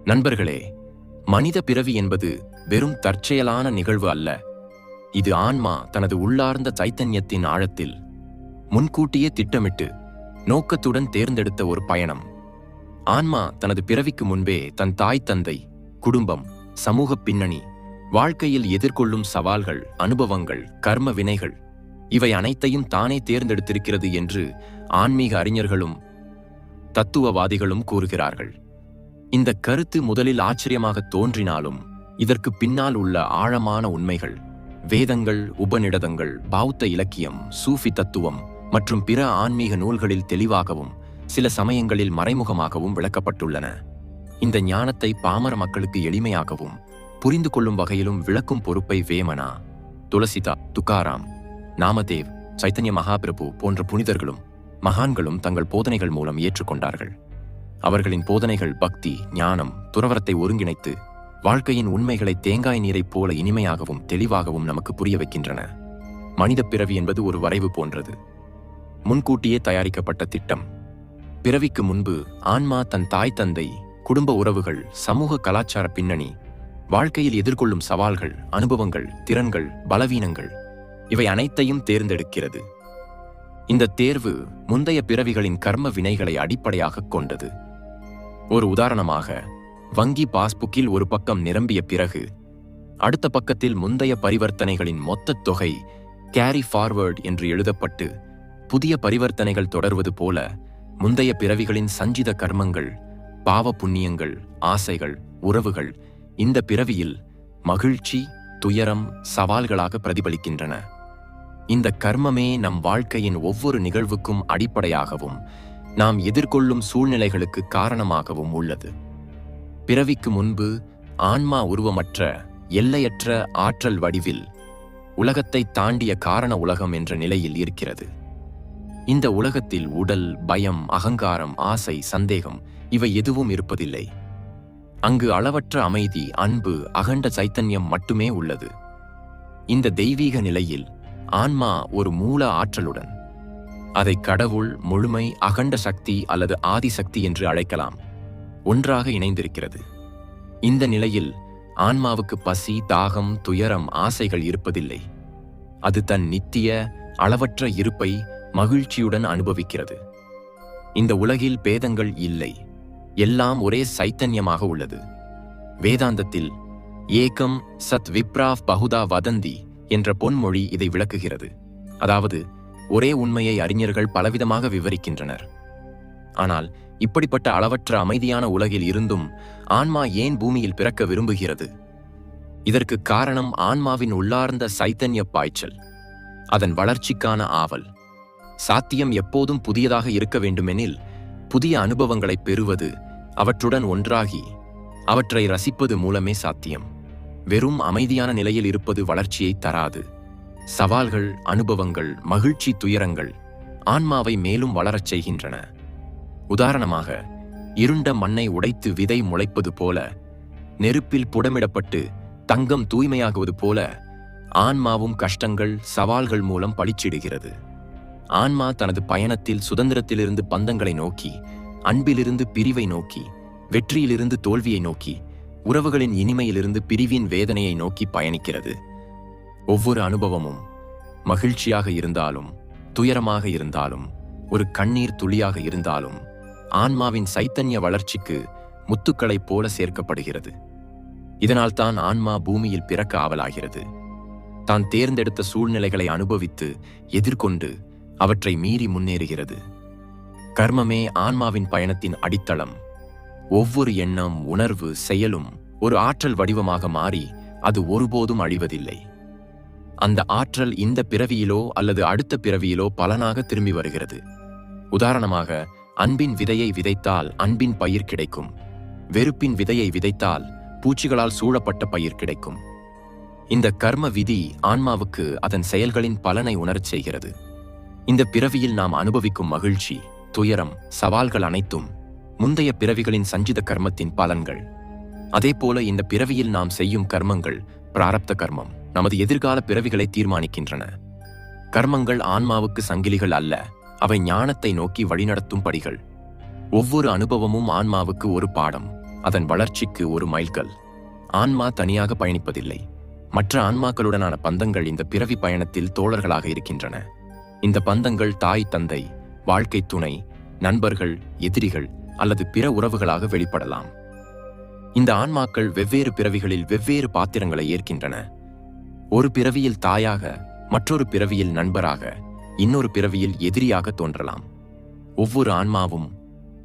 நண்பர்களே, மனித பிறவி என்பது வெறும் தற்செயலான நிகழ்வு அல்ல. இது ஆன்மா தனது உள்ளார்ந்த சைத்தன்யத்தின் ஆழத்தில் முன்கூட்டியே திட்டமிட்டு நோக்கத்துடன் தேர்ந்தெடுத்த ஒரு பயணம். ஆன்மா தனது பிறவிக்கு முன்பே தன் தாய் தந்தை, குடும்பம், சமூக பின்னணி, வாழ்க்கையில் எதிர்கொள்ளும் சவால்கள், அனுபவங்கள், கர்ம வினைகள் இவை அனைத்தையும் தானே தேர்ந்தெடுத்திருக்கிறது என்று ஆன்மீக அறிஞர்களும் தத்துவவாதிகளும் கூறுகிறார்கள். இந்த கருத்து முதலில் ஆச்சரியமாக தோன்றினாலும் இதற்கு பின்னால் உள்ள ஆழமான உண்மைகள் வேதங்கள், உபநிடதங்கள், பௌத்த இலக்கியம், சூஃபி தத்துவம் மற்றும் பிற ஆன்மீக நூல்களில் தெளிவாகவும் சில சமயங்களில் மறைமுகமாகவும் விளக்கப்பட்டுள்ளன. இந்த ஞானத்தை பாமர மக்களுக்கு எளிமையாகவும் புரிந்து கொள்ளும் வகையிலும் விளக்கும் பொறுப்பை வேமனா, துளசிதா, துக்காராம், நாமதேவ், சைத்தன்ய மகாபிரபு போன்ற புனிதர்களும் மகான்களும் தங்கள் போதனைகள் மூலம் ஏற்றுக்கொண்டார்கள். அவர்களின் போதனைகள் பக்தி, ஞானம், துறவரத்தை ஒருங்கிணைத்து வாழ்க்கையின் உண்மைகளை தேங்காய் நீரைப் போல இனிமையாகவும் தெளிவாகவும் நமக்கு புரிய வைக்கின்றன. மனித பிறவி என்பது ஒரு வரைவு போன்றது, முன்கூட்டியே தயாரிக்கப்பட்ட திட்டம். பிறவிக்கு முன்பு ஆன்மா தன் தாய் தந்தை, குடும்ப உறவுகள், சமூக கலாச்சார பின்னணி, வாழ்க்கையில் எதிர்கொள்ளும் சவால்கள், அனுபவங்கள், திறன்கள், பலவீனங்கள் இவை அனைத்தையும் தேர்ந்தெடுக்கிறது. இந்த தேர்வு முந்தைய பிறவிகளின் கர்ம வினைகளை அடிப்படையாகக் கொண்டது. ஒரு உதாரணமாக, வங்கி பாஸ்புக்கில் ஒரு பக்கம் நிரம்பிய பிறகு அடுத்த பக்கத்தில் முந்தைய பரிவர்த்தனைகளின் மொத்த தொகை கேரி ஃபார்வர்ட் என்று எழுதப்பட்டு புதிய பரிவர்த்தனைகள் தொடர்வது போல முந்தைய பிறவிகளின் சஞ்சித கர்மங்கள், பாவ புண்ணியங்கள், ஆசைகள், உறவுகள் இந்த பிறவியில் மகிழ்ச்சி, துயரம், சவால்களாக பிரதிபலிக்கின்றன. இந்த கர்மமே நம் வாழ்க்கையின் ஒவ்வொரு நிகழ்வுக்கும் அடிப்படையாகவும் நாம் எதிர்கொள்ளும் சூழ்நிலைகளுக்கு காரணமாகவும் உள்ளது. பிறவிக்கு முன்பு ஆன்மா உருவமற்ற எல்லையற்ற ஆற்றல் வடிவில் உலகத்தை தாண்டிய காரண உலகம் என்ற நிலையில் இருக்கிறது. இந்த உலகத்தில் உடல், பயம், அகங்காரம், ஆசை, சந்தேகம் இவை எதுவும் இருப்பதில்லை. அங்கு அளவற்ற அமைதி, அன்பு, அகண்ட சைத்தன்யம் மட்டுமே உள்ளது. இந்த தெய்வீக நிலையில் ஆன்மா ஒரு மூல ஆற்றலுடன், அதை கடவுள், முழுமை, அகண்ட சக்தி அல்லது ஆதிசக்தி என்று அழைக்கலாம், ஒன்றாக இணைந்திருக்கிறது. இந்த நிலையில் ஆன்மாவுக்கு பசி, தாகம், துயரம், ஆசைகள் இருப்பதில்லை. அது தன் நித்திய அளவற்ற இருப்பை மகிழ்ச்சியுடன் அனுபவிக்கிறது. இந்த உலகில் பேதங்கள் இல்லை, எல்லாம் ஒரே சைத்தன்யமாக உள்ளது. வேதாந்தத்தில் ஏகம் சத் விப்ராவ் பகுதா வதந்தி என்ற பொன்மொழி இதை விளக்குகிறது. அதாவது, ஒரே உண்மையை அறிஞர்கள் பலவிதமாக விவரிக்கின்றனர். ஆனால் இப்படிப்பட்ட அளவற்ற அமைதியான உலகில் இருந்தும் ஆன்மா ஏன் பூமியில் பிறக்க விரும்புகிறது? இதற்கு காரணம் ஆன்மாவின் உள்ளார்ந்த சைத்தன்ய பாய்ச்சல், அதன் வளர்ச்சிக்கான ஆவல். சாத்தியம் எப்போதும் புதியதாக இருக்க வேண்டுமெனில் புதிய அனுபவங்களை பெறுவது, அவற்றுடன் ஒன்றாகி அவற்றை ரசிப்பது மூலமே சாத்தியம். வெறும் அமைதியான நிலையில் இருப்பது வளர்ச்சியை தராது. சவால்கள், அனுபவங்கள், மகிழ்ச்சி, துயரங்கள் ஆன்மாவை மேலும் வளரச் செய்கின்றன. உதாரணமாக, இருண்ட மண்ணை உடைத்து விதை முளைப்பது போல, நெருப்பில் புடமிடப்பட்டு தங்கம் தூய்மையாகுவது போல ஆன்மாவும் கஷ்டங்கள், சவால்கள் மூலம் பளிச்சிடுகிறது. ஆன்மா தனது பயணத்தில் சுதந்திரத்திலிருந்து பந்தங்களை நோக்கி, அன்பிலிருந்து பிரிவை நோக்கி, வெற்றியிலிருந்து தோல்வியை நோக்கி, உறவுகளின் இனிமையிலிருந்து பிரிவின் வேதனையை நோக்கி பயணிக்கிறது. ஒவ்வொரு அனுபவமும் மகிழ்ச்சியாக இருந்தாலும், துயரமாக இருந்தாலும், ஒரு கண்ணீர் துளியாக இருந்தாலும் ஆன்மாவின் சைத்தன்ய வளர்ச்சிக்கு முத்துக்களைப் போல சேர்க்கப்படுகிறது. இதனால்தான் ஆன்மா பூமியில் பிறக்க ஆவலாகிறது. தான் தேர்ந்தெடுத்த சூழ்நிலைகளை அனுபவித்து எதிர்கொண்டு அவற்றை மீறி முன்னேறுகிறது. கர்மமே ஆன்மாவின் பயணத்தின் அடித்தளம். ஒவ்வொரு எண்ணம், உணர்வு, செயலும் ஒரு ஆற்றல் வடிவமாக மாறி அது ஒருபோதும் அழிவதில்லை. அந்த ஆற்றல் இந்த பிறவியிலோ அல்லது அடுத்த பிறவியிலோ பலனாக திரும்பி வருகிறது. உதாரணமாக, அன்பின் விதையை விதைத்தால் அன்பின் பயிர் கிடைக்கும். வெறுப்பின் விதையை விதைத்தால் பூச்சிகளால் சூழப்பட்ட பயிர் கிடைக்கும். இந்த கர்ம விதி ஆன்மாவுக்கு அதன் செயல்களின் பலனை உணரச் செய்கிறது. இந்த பிறவியில் நாம் அனுபவிக்கும் மகிழ்ச்சி, துயரம், சவால்கள் அனைத்தும் முந்தைய பிறவிகளின் சஞ்சித கர்மத்தின் பலன்கள். அதேபோல இந்த பிறவியில் நாம் செய்யும் கர்மங்கள், பிராரப்த கர்மம், நமது எதிர்கால பிறவிகளை தீர்மானிக்கின்றன. கர்மங்கள் ஆன்மாவுக்கு சங்கிலிகள் அல்ல, அவை ஞானத்தை நோக்கி வழிநடத்தும் படிகள். ஒவ்வொரு அனுபவமும் ஆன்மாவுக்கு ஒரு பாடம், அதன் வளர்ச்சிக்கு ஒரு மைல்கல். ஆன்மா தனியாக பயணிப்பதில்லை. மற்ற ஆன்மாக்களுடனான பந்தங்கள் இந்த பிறவி பயணத்தில் தோழர்களாக இருக்கின்றன. இந்த பந்தங்கள் தாய், தந்தை, வாழ்க்கை துணை, நண்பர்கள், எதிரிகள் அல்லது பிற உறவுகளாக வெளிப்படலாம். இந்த ஆன்மாக்கள் வெவ்வேறு பிறவிகளில் வெவ்வேறு பாத்திரங்களை ஏற்கின்றன. ஒரு பிறவியில் தாயாக, மற்றொரு பிறவியில் நண்பராக, இன்னொரு பிறவியில் எதிரியாக தோன்றலாம். ஒவ்வொரு ஆன்மாவும்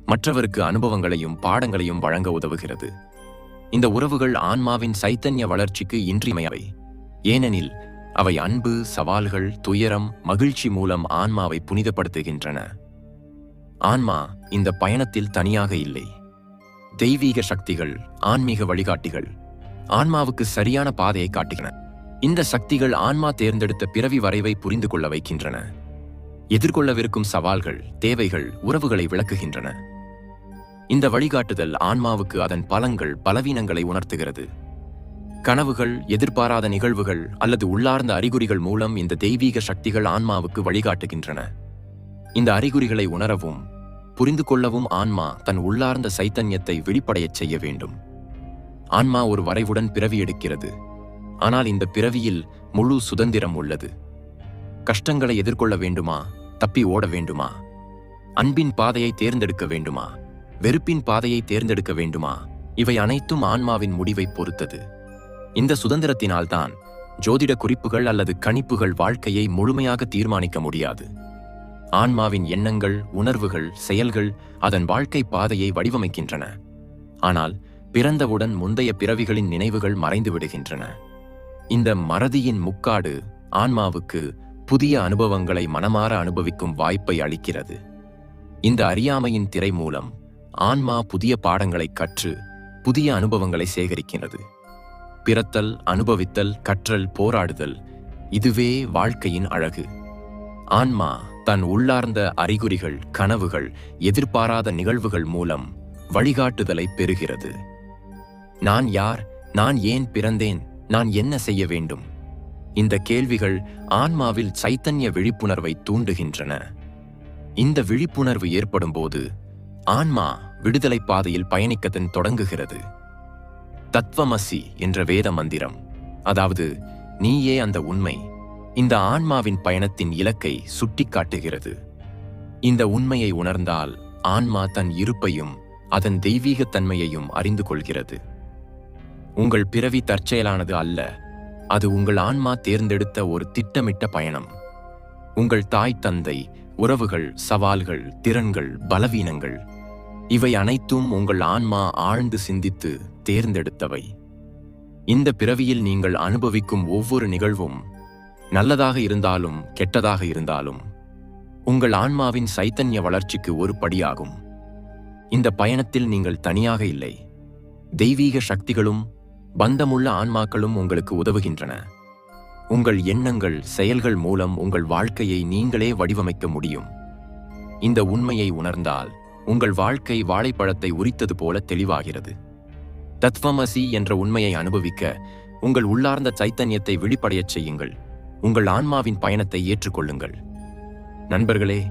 மற்றவருக்கு அனுபவங்களையும் பாடங்களையும் வழங்க உதவுகிறது. இந்த உறவுகள் ஆன்மாவின் சைத்தன்ய வளர்ச்சிக்கு இன்றியமையாதவை. ஏனெனில் அவை அன்பு, சவால்கள், துயரம், மகிழ்ச்சி மூலம் ஆன்மாவை புனிதப்படுத்துகின்றன. ஆன்மா இந்த பயணத்தில் தனியாக இல்லை. தெய்வீக சக்திகள், ஆன்மீக வழிகாட்டிகள் ஆன்மாவுக்கு சரியான பாதையை காட்டுகின்றன. இந்த சக்திகள் ஆன்மா தேர்ந்தெடுத்த பிறவி வரைவை புரிந்து கொள்ள வைக்கின்றன. எதிர்கொள்ளவிருக்கும் சவால்கள், தேவைகள், உறவுகளை விளக்குகின்றன. இந்த வழிகாட்டுதல் ஆன்மாவுக்கு அதன் பலங்கள், பலவீனங்களை உணர்த்துகிறது. கனவுகள், எதிர்பாராத நிகழ்வுகள் அல்லது உள்ளார்ந்த அறிகுறிகள் மூலம் இந்த தெய்வீக சக்திகள் ஆன்மாவுக்கு வழிகாட்டுகின்றன. இந்த அறிகுறிகளை உணரவும் புரிந்து கொள்ளவும் ஆன்மா தன் உள்ளார்ந்த சைத்தன்யத்தை வெளிப்படையச் செய்ய வேண்டும். ஆன்மா ஒரு வரைவுடன் பிறவி எடுக்கிறது. ஆனால் இந்த பிறவியில் முழு சுதந்திரம் உள்ளது. கஷ்டங்களை எதிர்கொள்ள வேண்டுமா? தப்பி ஓட வேண்டுமா? அன்பின் பாதையை தேர்ந்தெடுக்க வேண்டுமா? வெறுப்பின் பாதையை தேர்ந்தெடுக்க வேண்டுமா? இவை அனைத்தும் ஆன்மாவின் முடிவை பொறுத்தது. இந்த சுதந்திரத்தினால்தான் ஜோதிட குறிப்புகள் அல்லது கணிப்புகள் வாழ்க்கையை முழுமையாக தீர்மானிக்க முடியாது. ஆன்மாவின் எண்ணங்கள், உணர்வுகள், செயல்கள் அதன் வாழ்க்கை பாதையை வடிவமைக்கின்றன. ஆனால் பிறந்தவுடன் முந்தைய பிறவிகளின் நினைவுகள் மறைந்து விடுகின்றன. இந்த மறதியின் முக்காடு ஆன்மாவுக்கு புதிய அனுபவங்களை மனமாற அனுபவிக்கும் வாய்ப்பை அளிக்கிறது. இந்த அறியாமையின் திரை மூலம் ஆன்மா புதிய பாடங்களை கற்று புதிய அனுபவங்களை சேகரிக்கிறது. பிறத்தல், அனுபவித்தல், கற்றல், போராடுதல், இதுவே வாழ்க்கையின் அழகு. ஆன்மா தன் உள்ளார்ந்த அறிகுறிகள், கனவுகள், எதிர்பாராத நிகழ்வுகள் மூலம் வழிகாட்டுதலை பெறுகிறது. நான் யார்? நான் ஏன் பிறந்தேன்? நான் என்ன செய்ய வேண்டும்? இந்த கேள்விகள் ஆன்மாவில் சைத்தன்ய விழிப்புணர்வை தூண்டுகின்றன. இந்த விழிப்புணர்வு ஏற்படும்போது ஆன்மா விடுதலை பாதையில் பயணிக்கத் தொடங்குகிறது. தத்வமசி என்ற வேத மந்திரம், அதாவது நீயே அந்த உண்மை, இந்த ஆன்மாவின் பயணத்தின் இலக்கை சுட்டிக்காட்டுகிறது. இந்த உண்மையை உணர்ந்தால் ஆன்மா தன் இருப்பையும் அதன் தெய்வீகத்தன்மையையும் அறிந்து கொள்கிறது. உங்கள் பிறவி தற்செயலானது அல்ல. அது உங்கள் ஆன்மா தேர்ந்தெடுத்த ஒரு திட்டமிட்ட பயணம். உங்கள் தாய், தந்தை, உறவுகள், சவால்கள், திறன்கள், பலவீனங்கள் இவை அனைத்தும் உங்கள் ஆன்மா ஆழ்ந்து சிந்தித்து தேர்ந்தெடுத்தவை. இந்த பிறவியில் நீங்கள் அனுபவிக்கும் ஒவ்வொரு நிகழ்வும், நல்லதாக இருந்தாலும் கெட்டதாக இருந்தாலும், உங்கள் ஆன்மாவின் சைத்தன்ய வளர்ச்சிக்கு ஒரு படியாகும். இந்த பயணத்தில் நீங்கள் தனியாக இல்லை. தெய்வீக சக்திகளும் பந்தமுள்ள ஆன்மாக்களும் உங்களுக்கு உதவுகின்றன. உங்கள் எண்ணங்கள், செயல்கள் மூலம் உங்கள் வாழ்க்கையை நீங்களே வடிவமைக்க முடியும். இந்த உண்மையை உணர்ந்தால் உங்கள் வாழ்க்கை வாழைப்பழத்தை உரித்தது போல தெளிவாகிறது. தத்வமசி என்ற உண்மையை அனுபவிக்க உங்கள் உள்ளார்ந்த சைத்தன்யத்தை வெளிப்படையச் செய்யுங்கள். உங்கள் ஆன்மாவின் பயணத்தை ஏற்றுக்கொள்ளுங்கள். நண்பர்களே,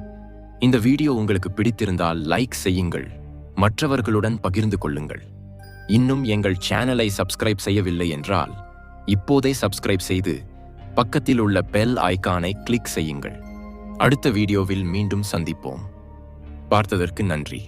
இந்த வீடியோ உங்களுக்கு பிடித்திருந்தால் லைக் செய்யுங்கள், மற்றவர்களுடன் பகிர்ந்து கொள்ளுங்கள். இன்னும் எங்கள் சேனலை சப்ஸ்கிரைப் செய்யவில்லை என்றால் இப்போதே சப்ஸ்கிரைப் செய்து பக்கத்தில் உள்ள பெல் ஐகானை கிளிக் செய்யுங்கள். அடுத்த வீடியோவில் மீண்டும் சந்திப்போம். பார்த்ததற்கு நன்றி.